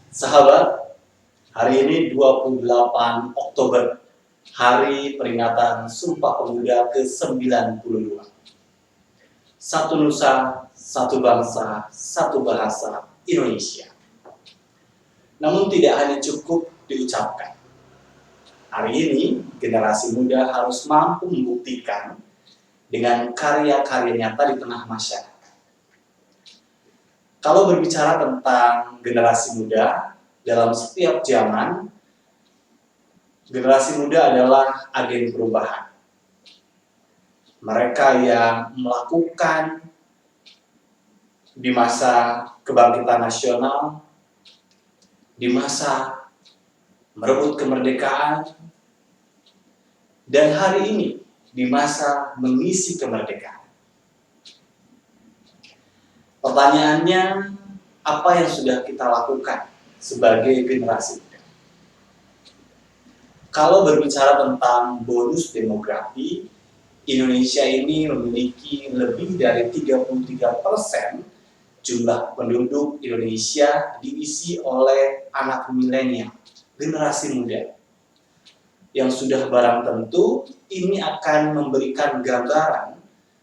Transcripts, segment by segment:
Sahabat, hari ini 28 Oktober, hari peringatan Sumpah Pemuda ke-92. Satu Nusa, satu bangsa, satu bahasa Indonesia. Namun tidak hanya cukup diucapkan. Hari ini, generasi muda harus mampu membuktikan dengan karya-karya nyata di tengah masyarakat. Kalau berbicara tentang generasi muda, dalam setiap zaman, generasi muda adalah agen perubahan. Mereka yang melakukan di masa kebangkitan nasional, di masa merebut kemerdekaan, dan hari ini di masa mengisi kemerdekaan. Pertanyaannya, apa yang sudah kita lakukan sebagai generasi muda? Kalau berbicara tentang bonus demografi, Indonesia ini memiliki lebih dari 33% jumlah penduduk Indonesia diisi oleh anak milenial, generasi muda. Yang sudah barang tentu, ini akan memberikan gambaran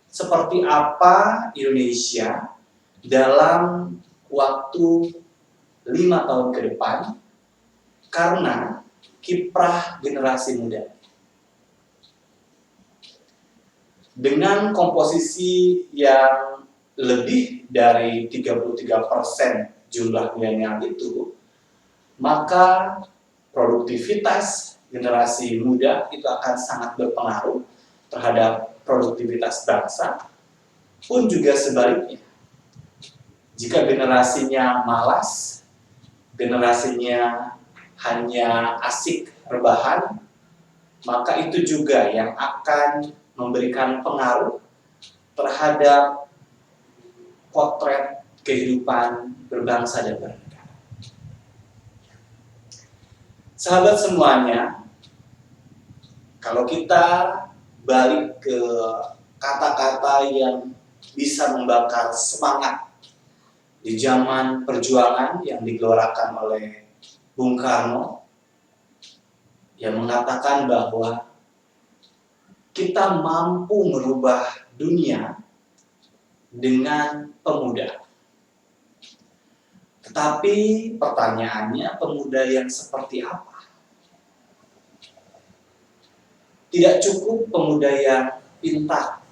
seperti apa Indonesia dalam waktu 5 tahun ke depan karena kiprah generasi muda. Dengan komposisi yang lebih dari 33% jumlah milenial itu, maka produktivitas generasi muda itu akan sangat berpengaruh terhadap produktivitas bangsa, pun juga sebaliknya. Jika generasinya malas, generasinya hanya asik rebahan, maka itu juga yang akan memberikan pengaruh terhadap potret kehidupan berbangsa dan bernegara. Sahabat semuanya, kalau kita balik ke kata-kata yang bisa membakar semangat di zaman perjuangan yang digelorakan oleh Bung Karno, yang mengatakan bahwa kita mampu merubah dunia dengan pemuda. Tetapi pertanyaannya, pemuda yang seperti apa? Tidak cukup pemuda yang pintar,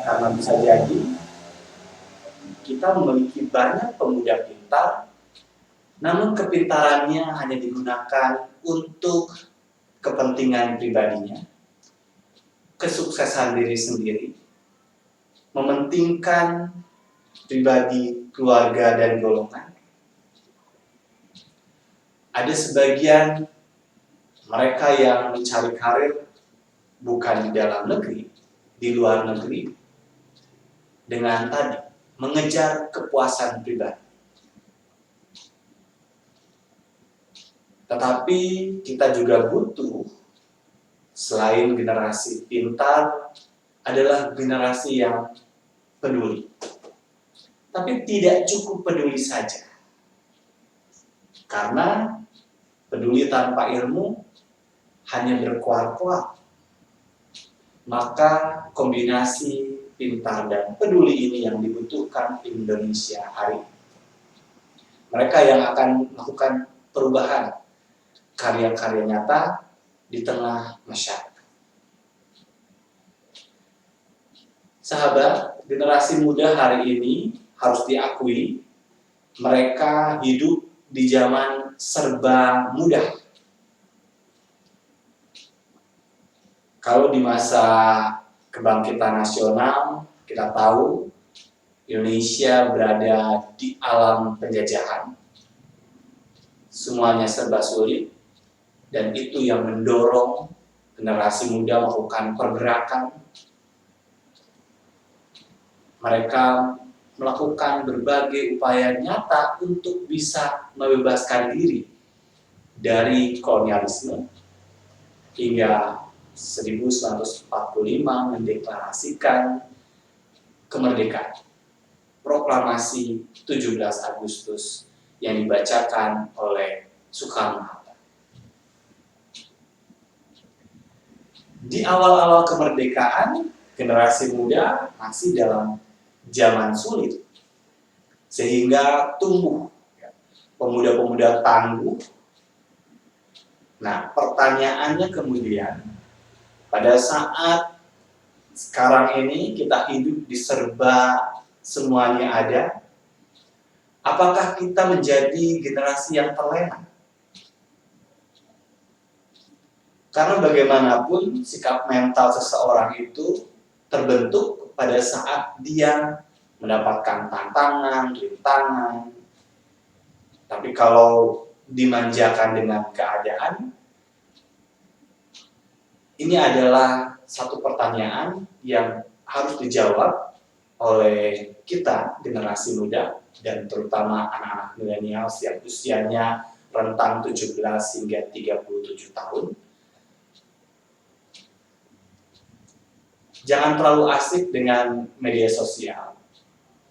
karena bisa jadi kita memiliki banyak pemuda pintar, namun kepintarannya hanya digunakan untuk kepentingan pribadinya, kesuksesan diri sendiri, mementingkan pribadi, keluarga, dan golongan. Ada sebagian mereka yang mencari karir bukan di dalam negeri, di luar negeri, dengan tadi mengejar kepuasan pribadi. Tetapi kita juga butuh, selain generasi pintar, adalah generasi yang peduli. Tapi tidak cukup peduli saja. Karena peduli tanpa ilmu hanya berkuar-kuar. Maka kombinasi pintar dan peduli ini yang dibutuhkan Indonesia hari ini. Mereka yang akan melakukan perubahan karya-karya nyata di tengah masyarakat. Sahabat, generasi muda hari ini harus diakui, mereka hidup di zaman serba mudah. Kalau di masa kebangkitan nasional, kita tahu Indonesia berada di alam penjajahan. Semuanya serba sulit, dan itu yang mendorong generasi muda melakukan pergerakan. Mereka melakukan berbagai upaya nyata untuk bisa membebaskan diri dari kolonialisme hingga 1945 mendeklarasikan kemerdekaan. Proklamasi 17 Agustus yang dibacakan oleh Soekarno-Hatta. Di awal-awal kemerdekaan, generasi muda masih dalam zaman sulit, sehingga tumbuh pemuda-pemuda tangguh. Nah, pertanyaannya kemudian, pada saat sekarang ini kita hidup di serba semuanya ada, apakah kita menjadi generasi yang terlena? Karena bagaimanapun sikap mental seseorang itu terbentuk pada saat dia mendapatkan tantangan, rintangan. Tapi kalau dimanjakan dengan keadaan, ini adalah satu pertanyaan yang harus dijawab oleh kita, generasi muda, dan terutama anak-anak milenial yang usianya rentang 17 hingga 37 tahun. Jangan terlalu asik dengan media sosial.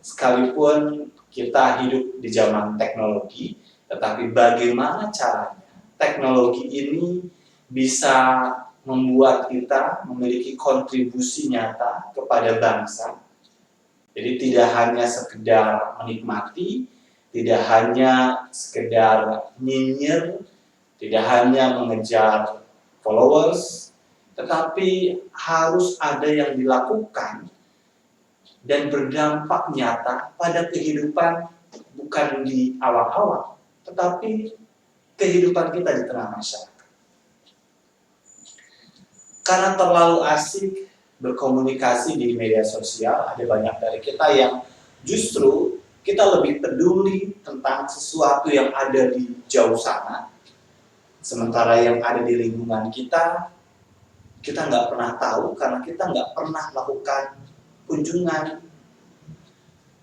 Sekalipun kita hidup di zaman teknologi, tetapi bagaimana caranya teknologi ini bisa membuat kita memiliki kontribusi nyata kepada bangsa. Jadi tidak hanya sekedar menikmati, tidak hanya sekedar nyinyir, tidak hanya mengejar followers, tetapi harus ada yang dilakukan dan berdampak nyata pada kehidupan, bukan di awal-awal, tetapi kehidupan kita di tengah masyarakat. Karena terlalu asik berkomunikasi di media sosial, ada banyak dari kita yang justru kita lebih peduli tentang sesuatu yang ada di jauh sana, sementara yang ada di lingkungan kita nggak pernah tahu karena kita nggak pernah lakukan kunjungan,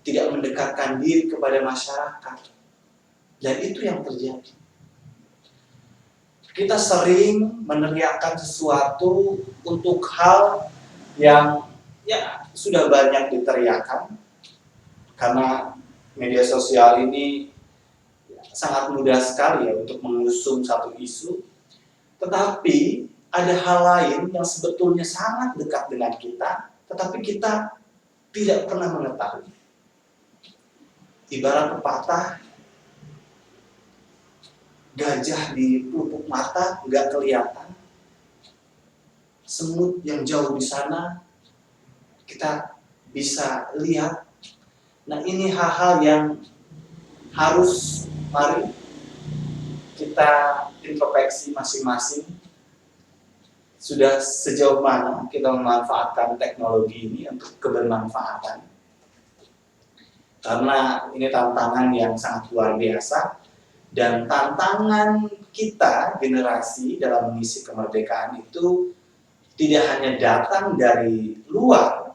tidak mendekatkan diri kepada masyarakat. Dan itu yang terjadi. Kita sering meneriakkan sesuatu untuk hal yang ya sudah banyak diteriakan, karena media sosial ini sangat mudah sekali ya untuk mengusung satu isu, tetapi ada hal lain yang sebetulnya sangat dekat dengan kita, tetapi kita tidak pernah mengetahui. Ibarat pepatah, gajah di pelupuk mata nggak kelihatan, semut yang jauh di sana kita bisa lihat. Nah, ini hal-hal yang harus mari kita introspeksi masing-masing. Sudah sejauh mana kita memanfaatkan teknologi ini untuk kebermanfaatan? Karena ini tantangan yang sangat luar biasa, dan tantangan kita generasi dalam mengisi kemerdekaan itu tidak hanya datang dari luar,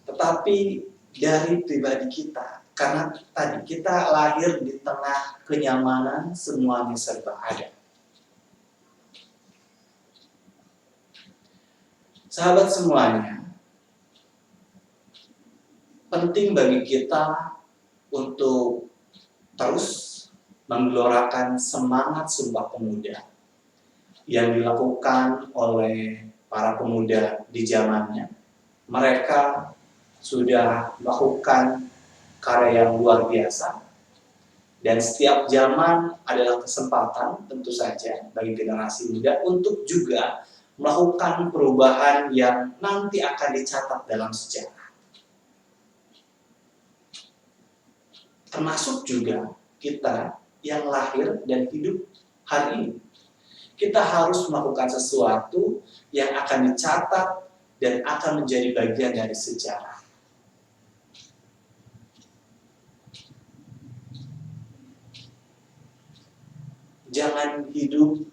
tetapi dari pribadi kita. Karena tadi kita lahir di tengah kenyamanan, semuanya serba ada. Sahabat semuanya, penting bagi kita untuk terus menggelorakan semangat Sumpah Pemuda yang dilakukan oleh para pemuda di zamannya. Mereka sudah melakukan karya yang luar biasa, dan setiap zaman adalah kesempatan tentu saja bagi generasi muda untuk juga melakukan perubahan yang nanti akan dicatat dalam sejarah. Termasuk juga kita yang lahir dan hidup hari ini. Kita harus melakukan sesuatu yang akan dicatat dan akan menjadi bagian dari sejarah. Jangan hidup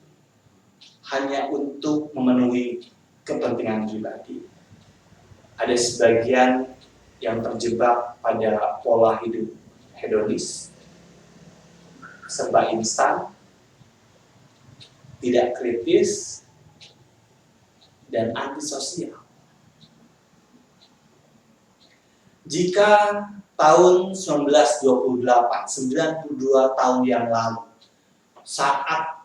hanya untuk memenuhi kepentingan pribadi. Ada sebagian yang terjebak pada pola hidup hedonis, serba instan, tidak kritis, dan antisosial. Jika tahun 1928, 92 tahun yang lalu, saat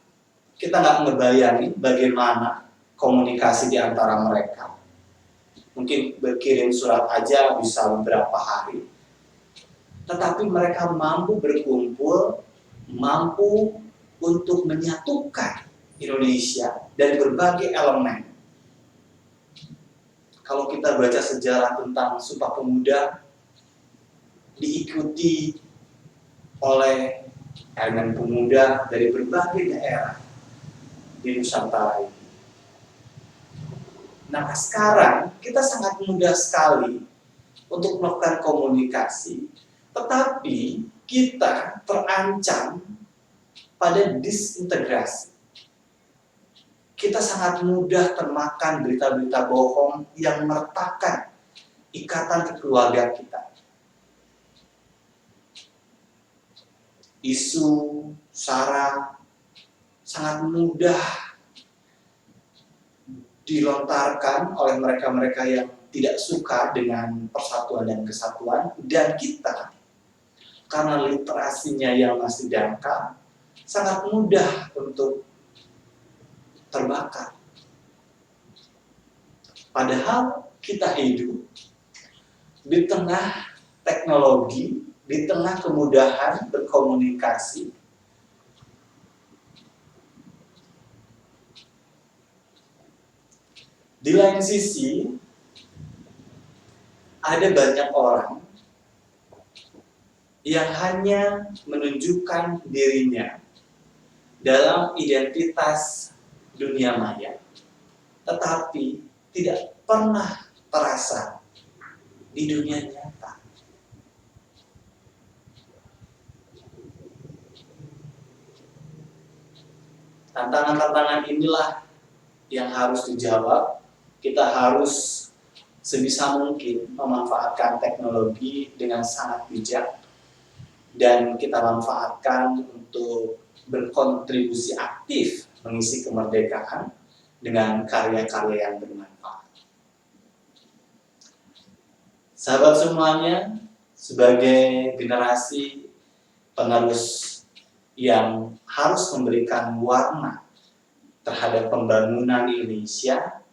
kita nggak ngebayangin bagaimana komunikasi di antara mereka. Mungkin berkirim surat aja bisa beberapa hari. Tetapi mereka mampu berkumpul, mampu untuk menyatukan Indonesia dari berbagai elemen. Kalau kita baca sejarah tentang Sumpah Pemuda, diikuti oleh elemen pemuda dari berbagai daerah di Nusantara ini. Nah, sekarang kita sangat mudah sekali untuk melakukan komunikasi, tetapi kita terancam pada disintegrasi. Kita sangat mudah termakan berita-berita bohong yang meretakkan ikatan keluarga kita. Isu, sara sangat mudah dilontarkan oleh mereka-mereka yang tidak suka dengan persatuan dan kesatuan, dan kita karena literasinya yang masih dangkal sangat mudah untuk terbakar. Padahal kita hidup di tengah teknologi, di tengah kemudahan berkomunikasi. Di lain sisi, ada banyak orang yang hanya menunjukkan dirinya dalam identitas dunia maya, tetapi tidak pernah terasa di dunia nyata. Tantangan-tantangan inilah yang harus dijawab. Kita harus sebisa mungkin memanfaatkan teknologi dengan sangat bijak, dan kita manfaatkan untuk berkontribusi aktif mengisi kemerdekaan dengan karya-karya yang bermanfaat. Sahabat semuanya, sebagai generasi penerus yang harus memberikan warna terhadap pembangunan Indonesia,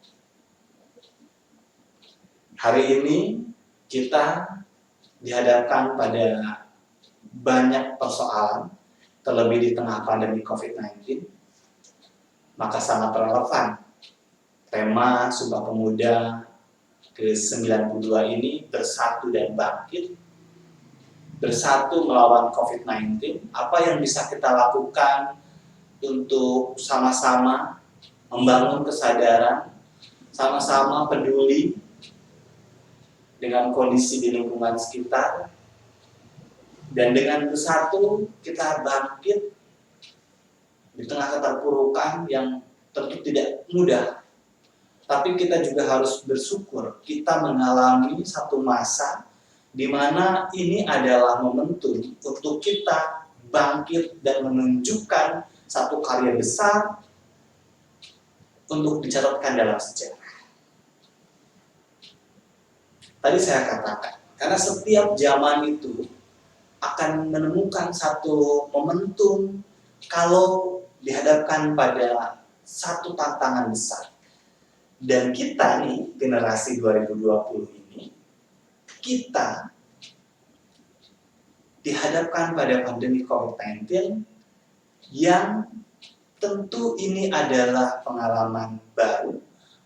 hari ini kita dihadapkan pada banyak persoalan, terlebih di tengah pandemi COVID-19, maka sangat relevan tema Sumpah Pemuda ke-92 ini, bersatu dan bangkit, bersatu melawan COVID-19. Apa yang bisa kita lakukan untuk sama-sama membangun kesadaran, sama-sama peduli dengan kondisi di lingkungan sekitar, dan dengan bersatu kita bangkit di tengah keterpurukan yang tentu tidak mudah. Tapi kita juga harus bersyukur kita mengalami satu masa di mana ini adalah momentum untuk kita bangkit dan menunjukkan satu karya besar untuk dicatatkan dalam sejarah. Tadi saya katakan, karena setiap zaman itu akan menemukan satu momentum kalau dihadapkan pada satu tantangan besar. Dan kita nih, generasi 2020 ini, kita dihadapkan pada pandemi COVID-19 yang tentu ini adalah pengalaman baru,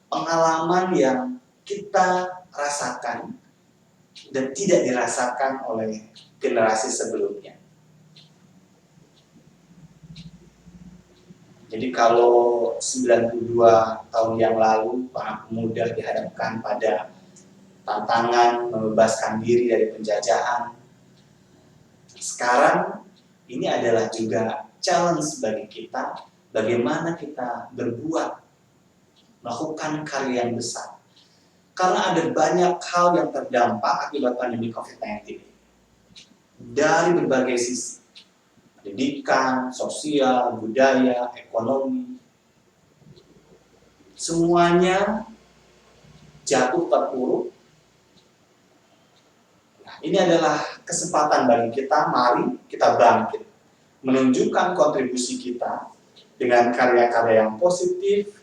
pengalaman yang kita rasakan dan tidak dirasakan oleh generasi sebelumnya. Jadi kalau 92 tahun yang lalu para pemuda dihadapkan pada tantangan membebaskan diri dari penjajahan, sekarang ini adalah juga challenge bagi kita, bagaimana kita berbuat, melakukan karya yang besar. Karena ada banyak hal yang terdampak akibat pandemi COVID-19 dari berbagai sisi. Pendidikan, sosial, budaya, ekonomi. Semuanya jatuh terpuruk. Nah, ini adalah kesempatan bagi kita, mari kita bangkit, menunjukkan kontribusi kita dengan karya-karya yang positif,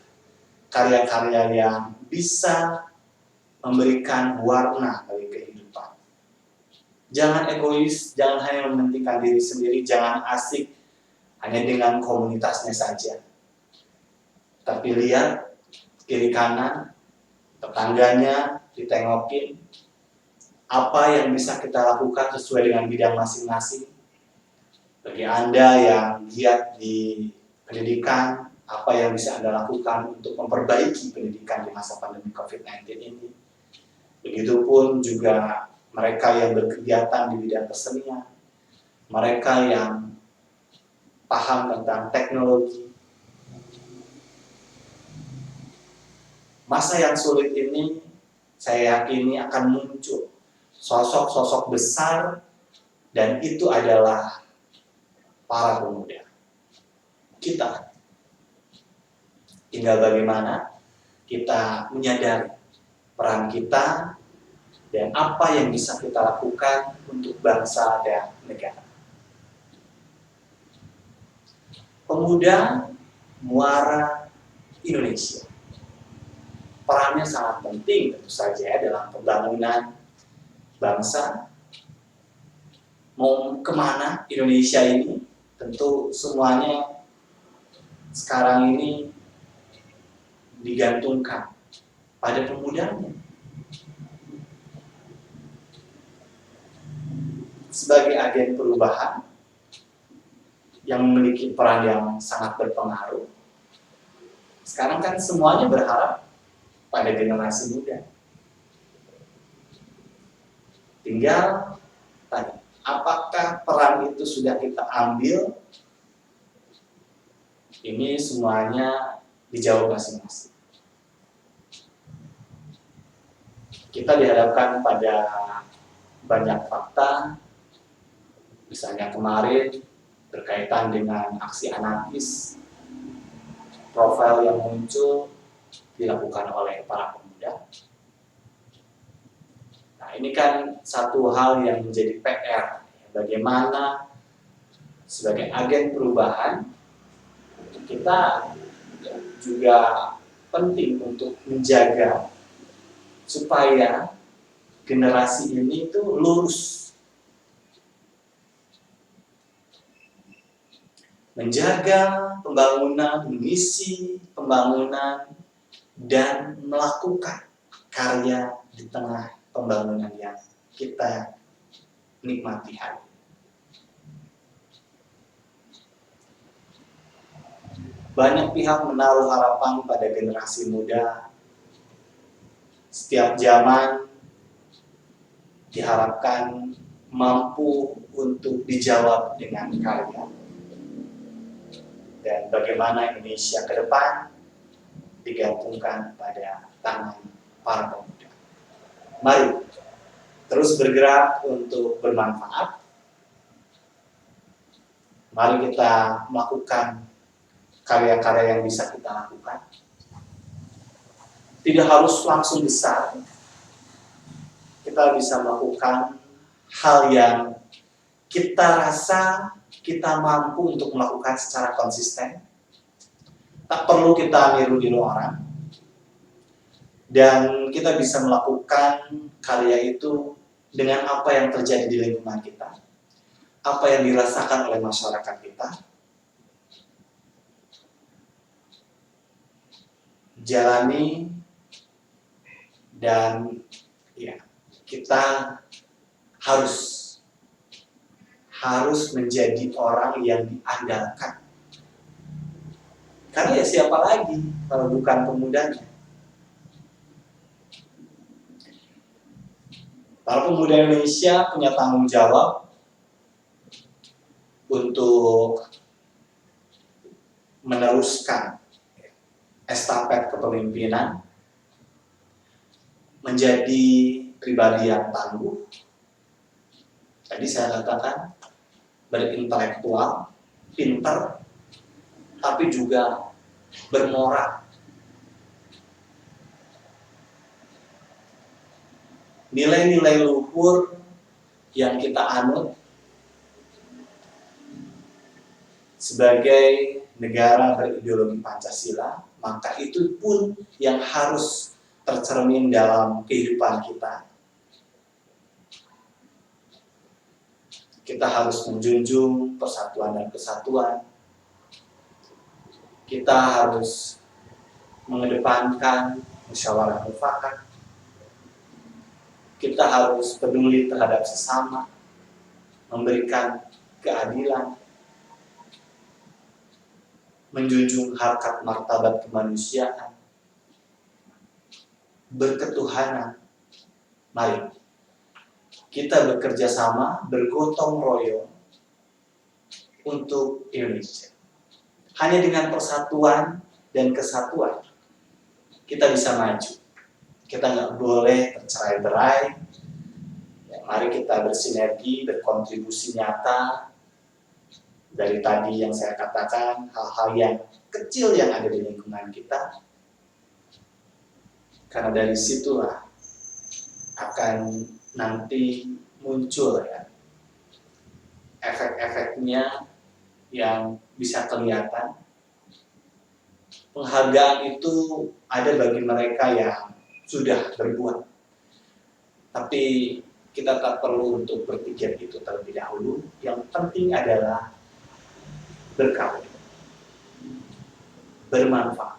karya-karya yang bisa memberikan warna bagi kehidupan. Jangan egois, jangan hanya mementingkan diri sendiri, jangan asik hanya dengan komunitasnya saja. Tapi lihat kiri kanan, tetangganya, ditengokin, apa yang bisa kita lakukan sesuai dengan bidang masing-masing. Bagi Anda yang giat di pendidikan, apa yang bisa Anda lakukan untuk memperbaiki pendidikan di masa pandemi COVID-19 ini. Begitupun juga mereka yang berkegiatan di bidang kesenian, mereka yang paham tentang teknologi. Masa yang sulit ini, saya yakini akan muncul sosok-sosok besar, dan itu adalah para pemuda. Kita tinggal bagaimana kita menyadari peran kita dan apa yang bisa kita lakukan untuk bangsa dan negara. Pemuda Muara Indonesia. Perannya sangat penting tentu saja dalam pembangunan bangsa. Mau kemana Indonesia ini? Tentu semuanya sekarang ini digantungkan pada pemudanya. Sebagai agen perubahan yang memiliki peran yang sangat berpengaruh, sekarang kan semuanya berharap pada generasi muda. Tinggal tanya, apakah peran itu sudah kita ambil? Ini semuanya dijawab masing-masing. Kita dihadapkan pada banyak fakta, misalnya kemarin berkaitan dengan aksi anarkis, profil yang muncul dilakukan oleh para pemuda. Nah, ini kan satu hal yang menjadi PR, bagaimana sebagai agen perubahan kita juga penting untuk menjaga supaya generasi ini tuh lurus, menjaga pembangunan, mengisi pembangunan, dan melakukan karya di tengah pembangunan yang kita nikmati hari. Banyak pihak menaruh harapan pada generasi muda. Setiap zaman diharapkan mampu untuk dijawab dengan karya. Dan bagaimana Indonesia ke depan digantungkan pada tangan para pemuda. Mari terus bergerak untuk bermanfaat. Mari kita melakukan karya-karya yang bisa kita lakukan. Tidak harus langsung besar. Kita bisa melakukan hal yang kita rasa kita mampu untuk melakukan secara konsisten. Tak perlu kita niru-niru orang. Dan kita bisa melakukan karya itu dengan apa yang terjadi di lingkungan kita, apa yang dirasakan oleh masyarakat kita. Jalani, dan ya, kita harus menjadi orang yang diandalkan. Karena ya siapa lagi kalau bukan pemudanya? Para pemuda Indonesia punya tanggung jawab untuk meneruskan estafet kepemimpinan, menjadi pribadi yang tangguh. Tadi saya katakan berintelektual, pinter, tapi juga bermoral. Nilai-nilai luhur yang kita anut sebagai negara berideologi Pancasila, maka itu pun yang harus tercermin dalam kehidupan kita. Kita harus menjunjung persatuan dan kesatuan. Kita harus mengedepankan musyawarah mufakat. Kita harus peduli terhadap sesama, memberikan keadilan, menjunjung harkat martabat kemanusiaan, berketuhanan. Mari kita bekerja sama, bergotong royong untuk Indonesia. Hanya dengan persatuan dan kesatuan kita bisa maju. Kita nggak boleh tercerai-berai. Ya, mari kita bersinergi, berkontribusi nyata. Dari tadi yang saya katakan, hal-hal yang kecil yang ada di lingkungan kita. Karena dari situlah akan nanti muncul ya efek-efeknya yang bisa kelihatan. Penghargaan itu ada bagi mereka yang sudah berbuat. Tapi kita tak perlu untuk berpikir itu terlebih dahulu. Yang penting adalah berkarya, bermanfaat.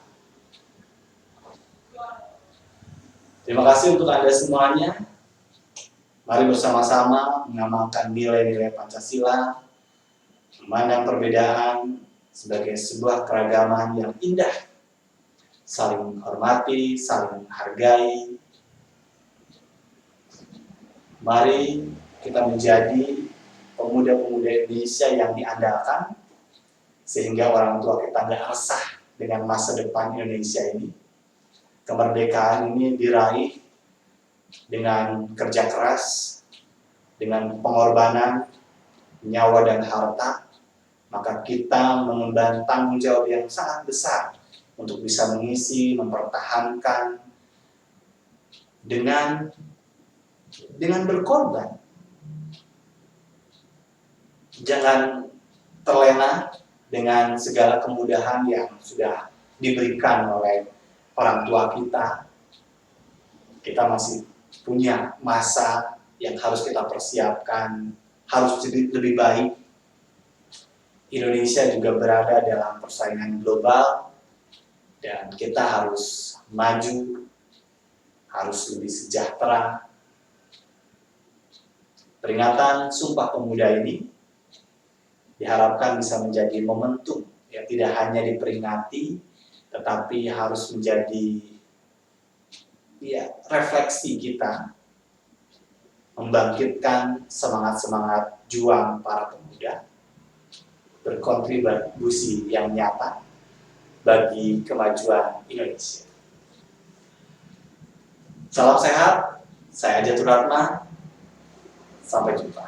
Terima kasih untuk Anda semuanya. Mari bersama-sama mengamalkan nilai-nilai Pancasila, memandang perbedaan sebagai sebuah keragaman yang indah, saling menghormati, saling menghargai. Mari kita menjadi pemuda-pemuda Indonesia yang diandalkan, sehingga orang tua kita nggak resah dengan masa depan Indonesia ini. Kemerdekaan ini diraih dengan kerja keras, dengan pengorbanan nyawa dan harta, maka kita mengemban tanggung jawab yang sangat besar untuk bisa mengisi, mempertahankan dengan berkorban. Jangan terlena dengan segala kemudahan yang sudah diberikan oleh orang tua kita. Kita masih punya masa yang harus kita persiapkan, harus lebih baik. Indonesia juga berada dalam persaingan global dan kita harus maju, harus lebih sejahtera. Peringatan Sumpah Pemuda ini diharapkan bisa menjadi momentum yang tidak hanya diperingati, tetapi harus menjadi refleksi kita, membangkitkan semangat-semangat juang para pemuda, berkontribusi yang nyata bagi kemajuan Indonesia. Salam sehat, saya Ajatul Ratna, sampai jumpa.